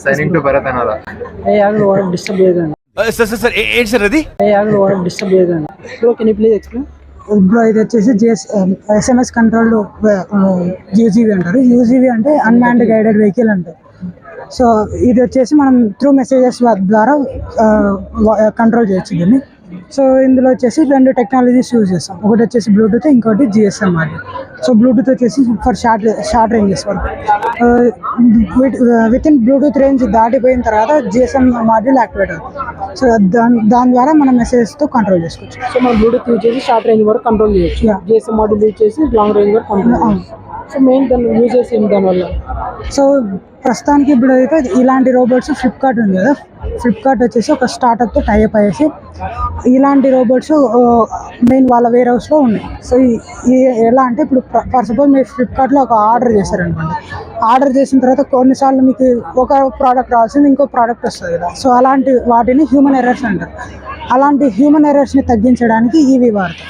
Signing to Bharat అనాలా? Disturb చేయదండి. Sir ఏంటి సార్ అది? డిస్టర్బ్ చేయదండి. Bro can you please explain? Bro ఇది వచ్చేసి ఎస్ఎంఎస్ కంట్రోల్డ్ యూజీవీ అంటారు. యూజీవీ అంటే అన్మాన్డ్ గైడెడ్ వెహికల్ అంటారు. సో ఇది వచ్చేసి మనం త్రూ మెసేజెస్ ద్వారా కంట్రోల్ చేయొచ్చు దీన్ని. సో ఇందులో వచ్చేసి 2 టెక్నాలజీస్ యూజ్ చేస్తాం. ఒకటి వచ్చేసి బ్లూటూత్, ఇంకోటి జిఎస్ఎం మాడ్యూల్. సో బ్లూటూత్ వచ్చేసి ఫర్ షార్ట్ రేంజెస్ వరకు, విత్ ఇన్ బ్లూటూత్ రేంజ్ దాటిపోయిన తర్వాత జిఎస్ఎం మాడ్యూల్ యాక్టివేట్ అవుతుంది. సో దాని ద్వారా మనం మెసేజెస్తో కంట్రోల్ చేసుకోవచ్చు. సో మనం బ్లూటూత్ యూజ్ చేసి షార్ట్ రేంజ్ వరకు కంట్రోల్ చేయొచ్చు. జిఎస్ఎం మాడ్యూల్ యూజ్ చేసి లాంగ్ రేంజ్ వరకు కంట్రోల్. సో మెయిన్ దాని యూజెస్ ఏంటి దానివల్ల? సో ప్రస్తుతానికి ఇప్పుడు అయితే ఇలాంటి రోబోట్స్ ఫ్లిప్కార్ట్ ఉంది కదా, ఫ్లిప్కార్ట్ వచ్చేసి ఒక స్టార్టప్తో టైఅప్ అయ్యేసి ఇలాంటి రోబోట్స్ మెయిన్ వాళ్ళ వేర్ హౌస్లో ఉన్నాయి. సో ఎలా అంటే ఇప్పుడు ఫర్ సపోజ్ మీరు ఫ్లిప్కార్ట్లో ఒక ఆర్డర్ చేశారనుకోండి, ఆర్డర్ చేసిన తర్వాత కొన్నిసార్లు మీకు ఒక ప్రోడక్ట్ రావాల్సింది ఇంకో ప్రోడక్ట్ వస్తుంది కదా. సో అలాంటి వాటిని హ్యూమన్ ఎర్రర్స్ అంటారు. అలాంటి హ్యూమన్ ఎర్రర్స్ని తగ్గించడానికి ఇవి వాడతారు.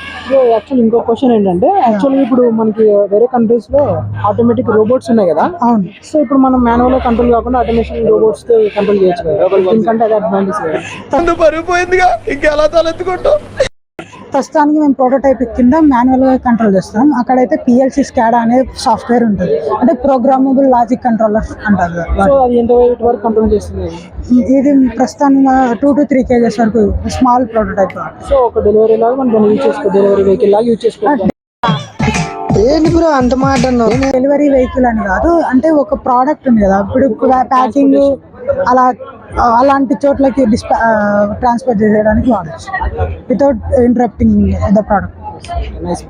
యాక్చువల్లీ ఇంకో క్వశ్చన్ ఏంటంటే, యాక్చువల్లీ ఇప్పుడు మనకి వేరే కంట్రీస్లో ఆటోమేటిక్ రోబోట్స్ ఉన్నాయి కదా. అవును. సో ఇప్పుడు మనం మాన్యువల్ కంట్రోల్ కాకుండా ఆటోమేషన్ రోబోట్స్ కంట్రోల్ చేయొచ్చు కదా. దీనికంటే అదే అడ్వాంటేజ్ కదా. పరిపోయిందిగా ఇంకెలా తలెత్తుకుంటాం. ప్రస్తుతానికి మేము ప్రోటోటైప్ కింద మాన్యువల్గా కంట్రోల్ చేస్తాం. అక్కడైతే పిఎల్సి స్కాడా అనే సాఫ్ట్వేర్ ఉంటుంది, అంటే ప్రోగ్రామబుల్ లాజిక్ కంట్రోలర్ అంటారు. సో అది ఎంత వెయిట్ వరకు కంట్రోల్ చేస్తుంది? ఇది ప్రస్తుతానికి 2 to 3 kgs వరకు స్మాల్ ప్రోటోటైప్. సో ఒక డెలివరీ లాగా మనం దాన్ని యూజ్ చేసుకో, డెలివరీ వెహికల్ లాగా యూజ్ చేసుకోవచ్చు. ఏంటి బ్రో అంత మాట? డెలివరీ వెహికల్ అని కాదు, అంటే ఒక ప్రోడక్ట్ ఉంది కదా, ఇప్పుడు ప్యాకింగ్ అలాంటి చోట్లకి ట్రాన్స్ఫర్ చేయడానికి వాడచ్చు without interrupting the product. Nice.